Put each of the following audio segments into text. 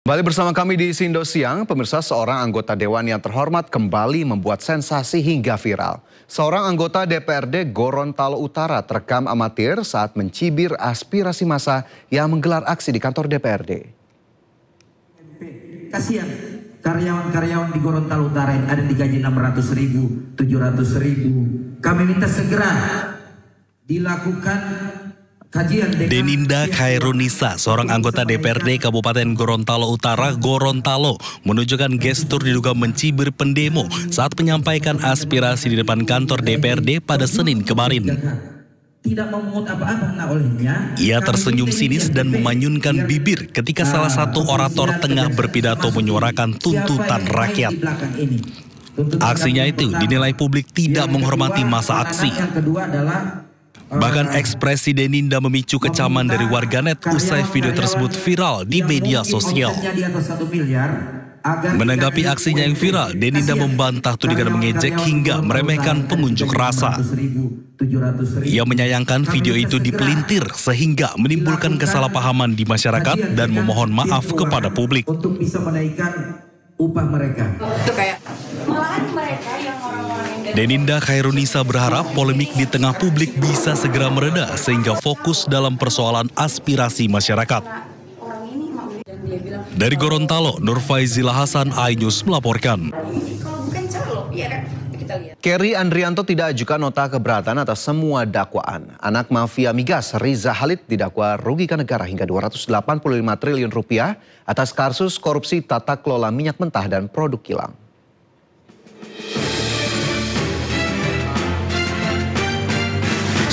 Kembali bersama kami di Sindo Siang, pemirsa, seorang anggota Dewan yang terhormat kembali membuat sensasi hingga viral. Seorang anggota DPRD Gorontalo Utara terekam amatir saat mencibir aspirasi massa yang menggelar aksi di kantor DPRD. Kasihan karyawan-karyawan di Gorontalo Utara yang ada digaji 600.000, 700.000. Kami minta segera dilakukan kajian. Deninda Khairunisa, seorang anggota DPRD Kabupaten Gorontalo Utara, Gorontalo, menunjukkan gestur diduga mencibir pendemo saat menyampaikan aspirasi di depan kantor DPRD pada Senin kemarin. Tidak memungut apa-apa olehnya. Ia tersenyum sinis dan memanyunkan bibir ketika salah satu orator tengah berpidato menyuarakan tuntutan rakyat. Aksinya itu dinilai publik tidak menghormati masa aksi. Bahkan ekspresi Deninda memicu kecaman dari warganet usai video tersebut viral di media sosial. Menanggapi aksinya yang viral, Deninda membantah tudingan mengejek hingga meremehkan pengunjuk rasa. Ia menyayangkan video itu dipelintir sehingga menimbulkan kesalahpahaman di masyarakat dan memohon maaf kepada publik. Untuk bisa menaikkan upah mereka. Itu kayak malahan mereka yang orang-orang yang Deninda Khairunisa berharap polemik di tengah publik bisa segera mereda sehingga fokus dalam persoalan aspirasi masyarakat. Dari Gorontalo, Nur Faizila Hasan, iNews melaporkan. kalau bukan calo, ya kan kita lihat. Kerry Andrianto tidak ajukan nota keberatan atas semua dakwaan. Anak mafia migas Riza Khalid didakwa rugikan negara hingga 285 triliun rupiah atas kasus korupsi tata kelola minyak mentah dan produk kilang.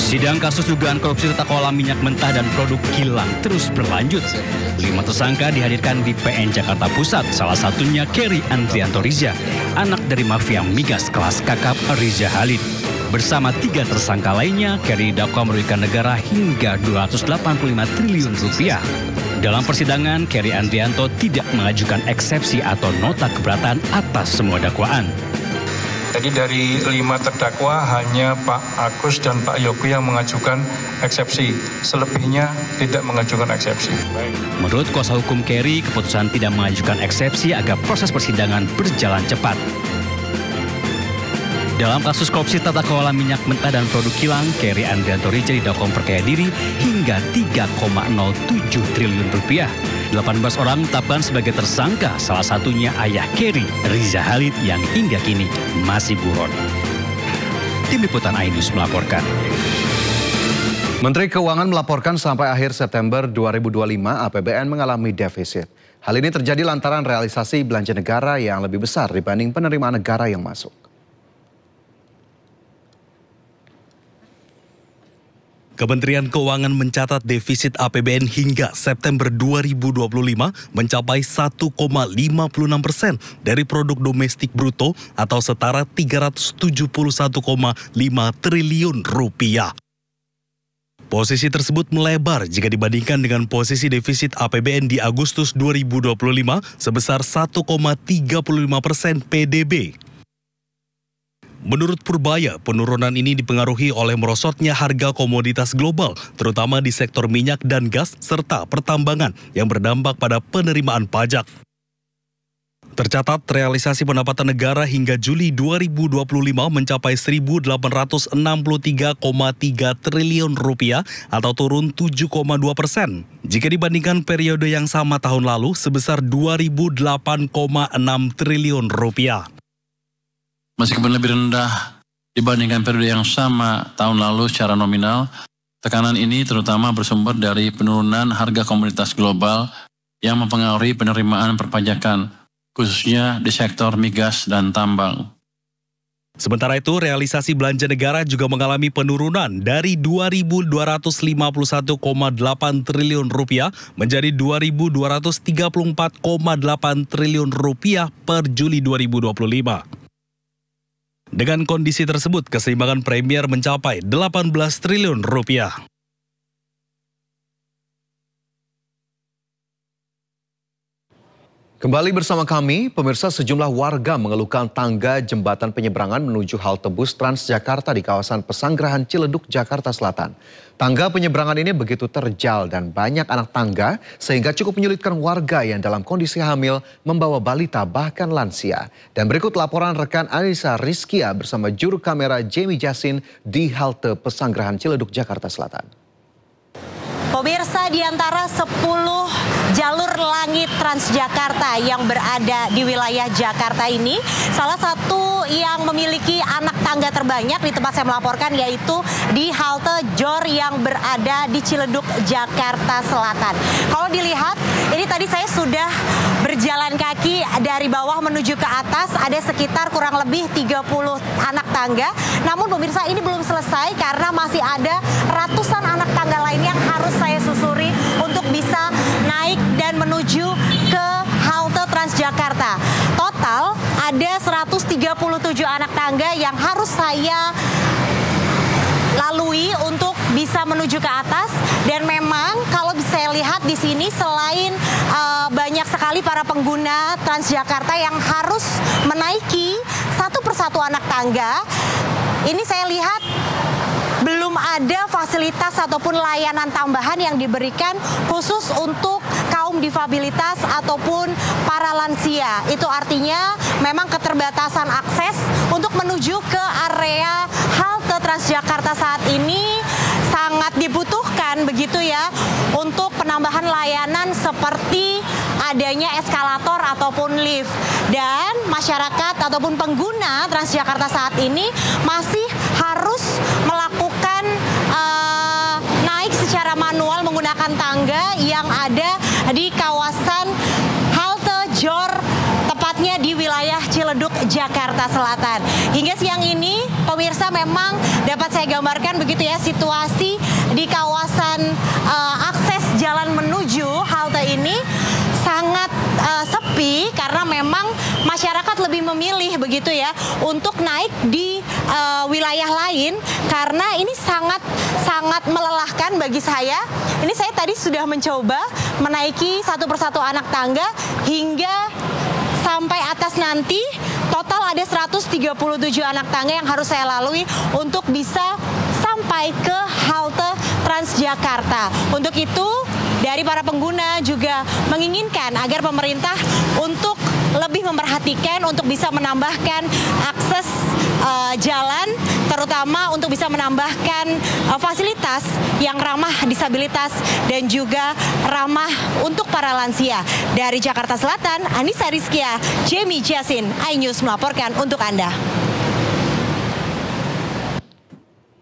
Sidang kasus dugaan korupsi tata kelola minyak mentah dan produk kilang terus berlanjut. 5 tersangka dihadirkan di PN Jakarta Pusat, salah satunya Kerry Andrianto Riza, anak dari mafia migas kelas kakap Riza Khalid. Bersama 3 tersangka lainnya, Kerry didakwa merugikan negara hingga 285 triliun rupiah. Dalam persidangan, Kerry Andrianto tidak mengajukan eksepsi atau nota keberatan atas semua dakwaan. Jadi dari 5 terdakwa hanya Pak Agus dan Pak Yogi yang mengajukan eksepsi. Selebihnya tidak mengajukan eksepsi. Menurut kuasa hukum Kerry, keputusan tidak mengajukan eksepsi agar proses persidangan berjalan cepat. Dalam kasus korupsi tata kelola minyak mentah dan produk kilang, Kerry Andrianto Riza didakwa memperkaya diri hingga 3,07 triliun rupiah. 18 orang ditetapkan sebagai tersangka, salah satunya ayah Kerry, Riza Khalid, yang hingga kini masih buron. Tim Liputan iNews melaporkan. Menteri Keuangan melaporkan sampai akhir September 2025 APBN mengalami defisit. Hal ini terjadi lantaran realisasi belanja negara yang lebih besar dibanding penerimaan negara yang masuk. Kementerian Keuangan mencatat defisit APBN hingga September 2025 mencapai 1,56% dari produk domestik bruto atau setara 371,5 triliun rupiah. Posisi tersebut melebar jika dibandingkan dengan posisi defisit APBN di Agustus 2025 sebesar 1,35% PDB. Menurut Purbaya, penurunan ini dipengaruhi oleh merosotnya harga komoditas global, terutama di sektor minyak dan gas serta pertambangan yang berdampak pada penerimaan pajak. Tercatat realisasi pendapatan negara hingga Juli 2025 mencapai 1.863,3 triliun rupiah atau turun 7,2% jika dibandingkan periode yang sama tahun lalu sebesar 2.008,6 triliun rupiah. Meskipun lebih rendah dibandingkan periode yang sama tahun lalu secara nominal, tekanan ini terutama bersumber dari penurunan harga komoditas global yang mempengaruhi penerimaan perpajakan, khususnya di sektor migas dan tambang. Sementara itu, realisasi belanja negara juga mengalami penurunan dari 2.251,8 triliun rupiah menjadi 2.234,8 triliun rupiah per Juli 2025. Dengan kondisi tersebut, keseimbangan Premier mencapai 18 triliun rupiah. Kembali bersama kami, pemirsa, sejumlah warga mengeluhkan tangga jembatan penyeberangan menuju halte bus Transjakarta di kawasan Pesanggerahan Ciledug, Jakarta Selatan. Tangga penyeberangan ini begitu terjal dan banyak anak tangga sehingga cukup menyulitkan warga yang dalam kondisi hamil, membawa balita bahkan lansia. Dan berikut laporan rekan Anissa Rizkia bersama juru kamera Jamie Jasin di halte Pesanggerahan Ciledug, Jakarta Selatan. Pemirsa, di antara 10 jalur langit Transjakarta yang berada di wilayah Jakarta ini, salah satu yang memiliki anak tangga terbanyak di tempat saya melaporkan yaitu di halte JOR yang berada di Ciledug, Jakarta Selatan. Kalau dilihat, ini tadi saya sudah berjalan kaki dari bawah menuju ke atas, ada sekitar kurang lebih 30 anak tangga. Namun pemirsa, ini belum selesai karena masih ada ratusan anak tangga lain yang harus saya susuri untuk bisa naik dan menuju ke halte Transjakarta. Total ada 137 anak tangga yang harus saya lalui untuk bisa menuju ke atas. Dan memang kalau saya lihat di sini selain banyak sekali para pengguna Transjakarta yang harus menaiki satu persatu anak tangga, ini saya lihat belum ada fasilitas ataupun layanan tambahan yang diberikan khusus untuk kaum difabilitas ataupun para lansia. Itu artinya memang keterbatasan akses untuk menuju ke area halte Transjakarta saat ini sangat dibutuhkan begitu ya, untuk penambahan layanan seperti adanya eskalator ataupun lift. Dan masyarakat ataupun pengguna Transjakarta saat ini masih harus melakukan naik secara manual menggunakan tangga yang ada di kawasan halte JOR, tepatnya di wilayah Ciledug, Jakarta Selatan. Hingga siang ini, pemirsa, memang dapat saya gambarkan begitu ya situasi di kawasan akses jalan menuju halte ini sangat sepi karena memang masyarakat lebih memilih begitu ya untuk naik di wilayah lain karena ini sangat melelahkan bagi saya. Ini saya tadi sudah mencoba menaiki satu persatu anak tangga hingga sampai atas nanti. Total ada 137 anak tangga yang harus saya lalui untuk bisa sampai ke halte Transjakarta. Untuk itu, dari para pengguna juga menginginkan agar pemerintah untuk lebih memperhatikan untuk bisa menambahkan akses jalan, terutama untuk bisa menambahkan fasilitas yang ramah disabilitas dan juga ramah untuk para lansia. Dari Jakarta Selatan, Anissa Rizkia, Jamie Jasin, iNews melaporkan untuk Anda.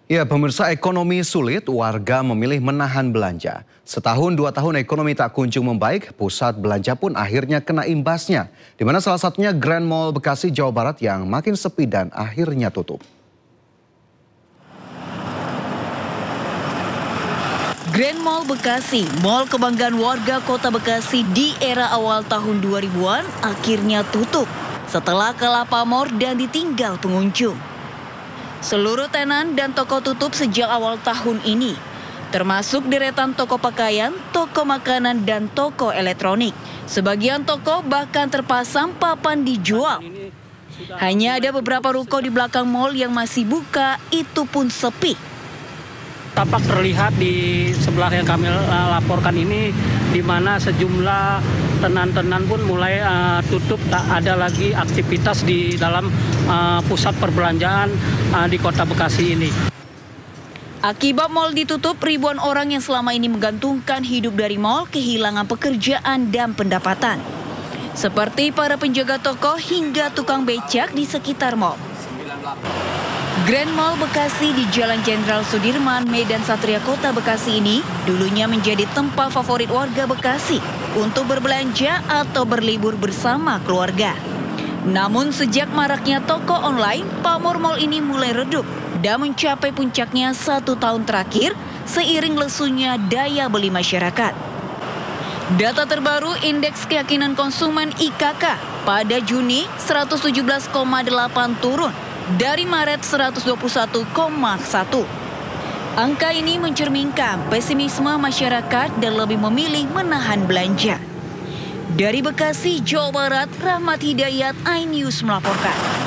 Ya, pemirsa, ekonomi sulit, warga memilih menahan belanja. Setahun 2 tahun ekonomi tak kunjung membaik, pusat belanja pun akhirnya kena imbasnya. Di mana salah satunya Grand Mall Bekasi, Jawa Barat yang makin sepi dan akhirnya tutup. Grand Mall Bekasi, mall kebanggaan warga kota Bekasi di era awal tahun 2000-an akhirnya tutup setelah ke Lapamor dan ditinggal pengunjung. Seluruh tenan dan toko tutup sejak awal tahun ini, termasuk deretan toko pakaian, toko makanan, dan toko elektronik. Sebagian toko bahkan terpasang papan dijual. Hanya ada beberapa ruko di belakang mall yang masih buka, itu pun sepi. Tampak terlihat di sebelah yang kami laporkan ini, di mana sejumlah tenan-tenan pun mulai tutup, tak ada lagi aktivitas di dalam pusat perbelanjaan di kota Bekasi ini. Akibat mal ditutup, ribuan orang yang selama ini menggantungkan hidup dari mal kehilangan pekerjaan dan pendapatan. Seperti para penjaga toko hingga tukang becak di sekitar mal. Grand Mall Bekasi di Jalan Jenderal Sudirman, Medan Satria Kota Bekasi ini dulunya menjadi tempat favorit warga Bekasi untuk berbelanja atau berlibur bersama keluarga. Namun sejak maraknya toko online, pamor mal ini mulai redup dan mencapai puncaknya 1 tahun terakhir seiring lesunya daya beli masyarakat. Data terbaru Indeks Keyakinan Konsumen IKK pada Juni 117,8 turun dari Maret 121,1. Angka ini mencerminkan pesimisme masyarakat dan lebih memilih menahan belanja. Dari Bekasi, Jawa Barat, Rahmat Hidayat, iNews melaporkan.